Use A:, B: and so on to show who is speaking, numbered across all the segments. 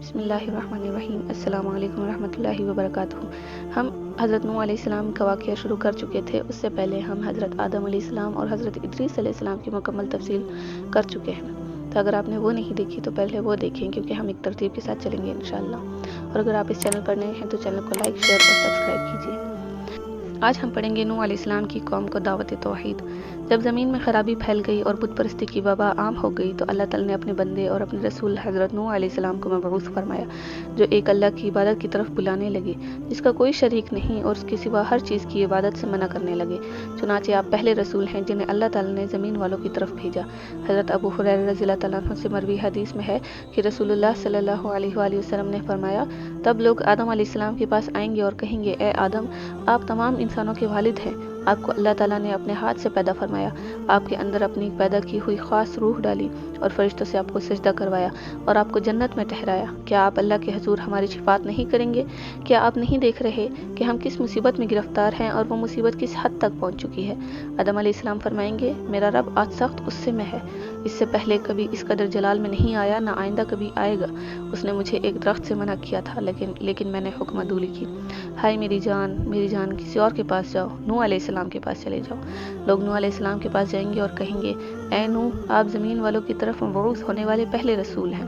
A: بسم اللہ الرحمن الرحیم۔ السلام علیکم ورحمۃ اللہ وبرکاتہ۔ ہم حضرت نوح علیہ السلام کا واقعہ شروع کر چکے تھے۔ اس سے پہلے ہم حضرت آدم علیہ السلام اور حضرت ادریس علیہ السلام کی مکمل تفصیل کر چکے ہیں۔ تو اگر آپ نے وہ نہیں دیکھی تو پہلے وہ دیکھیں، کیونکہ ہم ایک ترتیب کے ساتھ چلیں گے انشاءاللہ۔ اور اگر آپ اس چینل پر نئے ہیں تو چینل کو لائک، شیئر اور سبسکرائب کیجیے۔ آج ہم پڑھیں گے نوح علیہ السلام کی قوم کو دعوت توحید۔ جب زمین میں خرابی پھیل گئی اور بت پرستی کی وبا عام ہو گئی تو اللہ تعالیٰ نے اپنے بندے اور اپنے رسول حضرت نوح علیہ السلام کو مبعوث فرمایا، جو ایک اللہ کی عبادت کی طرف بلانے لگے، جس کا کوئی شریک نہیں، اور اس کے سوا ہر چیز کی عبادت سے منع کرنے لگے۔ چنانچہ آپ پہلے رسول ہیں جنہیں اللہ تعالیٰ نے زمین والوں کی طرف بھیجا۔ حضرت ابو ہریرہ رضی اللہ تعالیٰ عنہ سے مروی حدیث میں ہے کہ رسول اللہ صلی اللہ علیہ وآلہ وسلم نے فرمایا، تب لوگ آدم علیہ السلام کے پاس آئیں گے اور کہیں گے، اے آدم، آپ تمام انسانوں کے والد ہیں، آپ کو اللہ تعالیٰ نے اپنے ہاتھ سے پیدا فرمایا، آپ کے اندر اپنی پیدا کی ہوئی خاص روح ڈالی اور فرشتوں سے آپ کو سجدہ کروایا اور آپ کو جنت میں ٹھہرایا، کیا آپ اللہ کے حضور ہماری شفاعت نہیں کریں گے؟ کیا آپ نہیں دیکھ رہے کہ ہم کس مصیبت میں گرفتار ہیں اور وہ مصیبت کس حد تک پہنچ چکی ہے؟ آدم علیہ السلام فرمائیں گے، میرا رب آج سخت غصے میں ہے، اس سے پہلے کبھی اس قدر جلال میں نہیں آیا، نہ آئندہ کبھی آئے گا۔ اس نے مجھے ایک درخت سے منع کیا تھا، لیکن میں نے حکم عدولی کی۔ ہائے میری جان، کسی اور کے پاس جاؤ، نوح علیہ السلام کے پاس چلے جاؤ۔ لوگ نوح علیہ السلام کے پاس جائیں گے اور کہیں گے، اے نوح، آپ زمین والوں کی طرف مبعوث ہونے والے پہلے رسول ہیں۔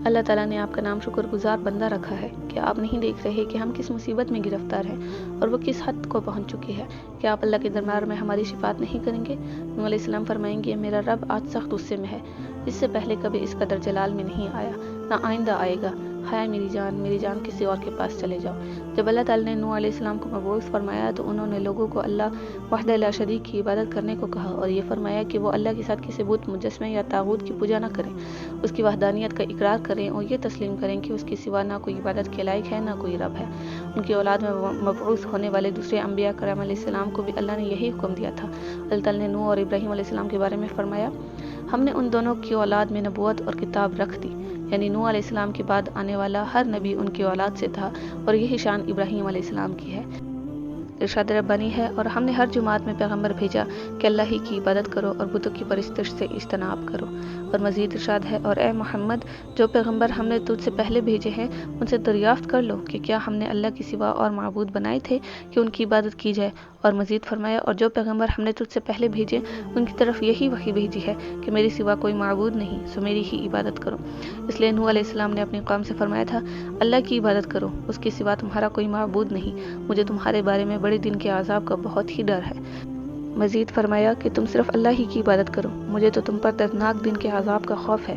A: اللہ تعالیٰ نے آپ کا نام شکر گزار بندہ رکھا ہے۔ کیا آپ نہیں دیکھ رہے کہ ہم کس مصیبت میں گرفتار ہیں اور وہ کس حد کو پہنچ چکی ہے؟ کیا آپ اللہ کے دربار میں ہماری شفاعت نہیں کریں گے؟ نوح علیہ السلام فرمائیں گے، میرا رب آج سخت غصے میں ہے، اس سے پہلے کبھی اس قدر جلال میں نہیں آیا، نہ آئندہ آئے گا۔ ہائے میری جان، کسی اور کے پاس چلے جاؤ۔ جب اللہ تعالیٰ نے نوح علیہ السلام کو مبعوث فرمایا تو انہوں نے لوگوں کو اللہ وحدہ لا شریک کی عبادت کرنے کو کہا اور یہ فرمایا کہ وہ اللہ کے ساتھ کسی بت، مجسمے یا طاغوت کی پوجا نہ کریں، اس کی وحدانیت کا اقرار کریں اور یہ تسلیم کریں کہ اس کے سوا نہ کوئی عبادت کے لائق ہے، نہ کوئی رب ہے۔ ان کی اولاد میں مبعوث ہونے والے دوسرے انبیاء کرام علیہ السلام کو بھی اللہ نے یہی حکم دیا تھا۔ اللہ تعالیٰ نے نوح اور ابراہیم علیہ السلام کے بارے میں فرمایا، ہم نے ان دونوں کی اولاد میں نبوت اور کتاب رکھ دی، یعنی نوح علیہ السلام کے بعد آنے والا ہر نبی ان کی اولاد سے تھا، اور یہی شان ابراہیم علیہ السلام کی ہے۔ ارشاد ربانی ہے، اور ہم نے ہر جماعت میں پیغمبر بھیجا کہ اللہ ہی کی عبادت کرو اور بتوں کی پرستش سے اجتناب کرو۔ اور مزید ارشاد ہے، اور اے محمد، جو پیغمبر ہم نے تجھ سے پہلے بھیجے ہیں ان سے دریافت کر لو کہ کیا ہم نے اللہ کے سوا اور معبود بنائے تھے کہ ان کی عبادت کی جائے۔ اور مزید فرمایا، اور جو پیغمبر ہم نے تجھ سے پہلے بھیجے ان کی طرف یہی وحی بھیجی ہے کہ میرے سوا کوئی معبود نہیں، سو میری ہی عبادت کرو۔ اس لیے نوح علیہ السلام نے اپنی قوم سے فرمایا تھا، اللہ کی عبادت کرو، اس کے سوا تمہارا کوئی معبود نہیں، مجھے تمہارے بارے میں بڑے دن کے عذاب کا بہت ہی ڈر ہے۔ مزید فرمایا کہ تم صرف اللہ ہی کی عبادت کرو، مجھے تو تم پر دردناک دن کے عذاب کا خوف ہے۔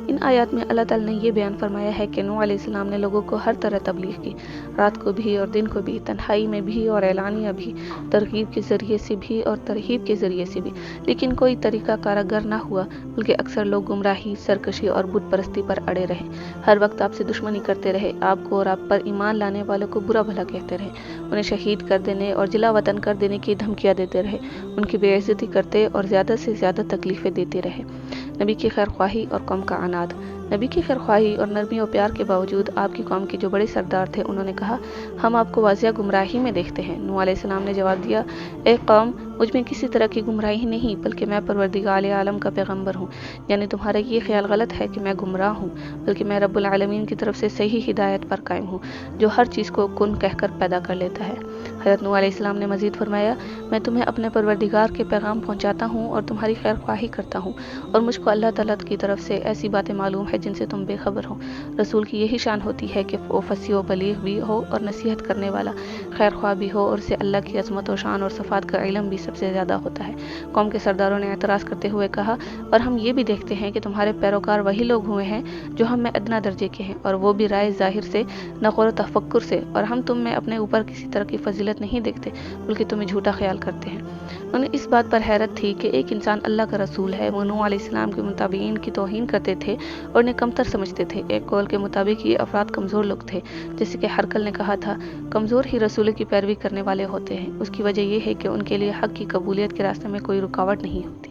A: ان آیات میں اللہ تعالیٰ نے یہ بیان فرمایا ہے کہ نوح علیہ السلام نے لوگوں کو ہر طرح تبلیغ کی، رات کو بھی اور دن کو بھی، تنہائی میں بھی اور اعلانیہ بھی، ترغیب کے ذریعے سے بھی اور ترہیب کے ذریعے سے بھی، لیکن کوئی طریقہ کارگر نہ ہوا، بلکہ اکثر لوگ گمراہی، سرکشی اور بت پرستی پر اڑے رہے، ہر وقت آپ سے دشمنی کرتے رہے، آپ کو اور آپ پر ایمان لانے والوں کو برا بھلا کہتے رہے، انہیں شہید کر دینے اور جلا وطن کر دینے کی دھمکیاں دیتے رہے، ان کی بے عزتی کرتے اور زیادہ سے زیادہ تکلیفیں دیتے رہے۔ نبی کی خیر خواہی اور قوم کا عناد۔ نبی کی خیر خواہی اور نرمی و پیار کے باوجود آپ کی قوم کے جو بڑے سردار تھے انہوں نے کہا، ہم آپ کو واضح گمراہی میں دیکھتے ہیں۔ نوح علیہ السلام نے جواب دیا، اے قوم، مجھ میں کسی طرح کی گمراہی نہیں، بلکہ میں پروردگار عالم کا پیغمبر ہوں، یعنی تمہارا یہ خیال غلط ہے کہ میں گمراہ ہوں، بلکہ میں رب العالمین کی طرف سے صحیح ہدایت پر قائم ہوں، جو ہر چیز کو کن کہہ کر پیدا کر لیتا ہے۔ حضرت نوح علیہ السلام نے مزید فرمایا، میں تمہیں اپنے پروردگار کے پیغام پہنچاتا ہوں اور تمہاری خیر خواہی کرتا ہوں، اور مجھ کو اللہ تعالیٰ کی طرف سے ایسی باتیں معلوم ہے جن سے تم بے خبر ہو۔ رسول کی یہی شان ہوتی ہے کہ وہ فصیح و بلیغ بھی ہو اور نصیحت کرنے والا، خیر خواہ بھی ہو، اور اسے اللہ کی عظمت و شان اور صفات کا علم بھی سب سے زیادہ ہوتا ہے۔ قوم کے سرداروں نے اعتراض کرتے ہوئے کہا، اور ہم یہ بھی دیکھتے ہیں کہ تمہارے پیروکار وہی لوگ ہوئے ہیں جو ہم میں ادنا درجے کے ہیں، اور وہ بھی رائے ظاہر سے، نہ غور و تفکر سے، اور ہم تم میں اپنے اوپر کسی طرح کی فضیلت نہیں دیکھتے، بلکہ تمہیں جھوٹا خیال کرتے ہیں۔ انہیں اس بات پر حیرت تھی کہ ایک انسان اللہ کا رسول ہے۔ وہ نوح علیہ السلام کے متابعین کی توہین کرتے تھے اور انہیں کمتر سمجھتے تھے۔ ایک قول کے مطابق یہ افراد کمزور لوگ تھے، جیسے کہ ہرقل نے کہا تھا، کمزور ہی رسول کی پیروی کرنے والے ہوتے ہیں۔ اس کی وجہ یہ ہے کہ ان کے لیے حق کی قبولیت کے راستے میں کوئی رکاوٹ نہیں ہوتی۔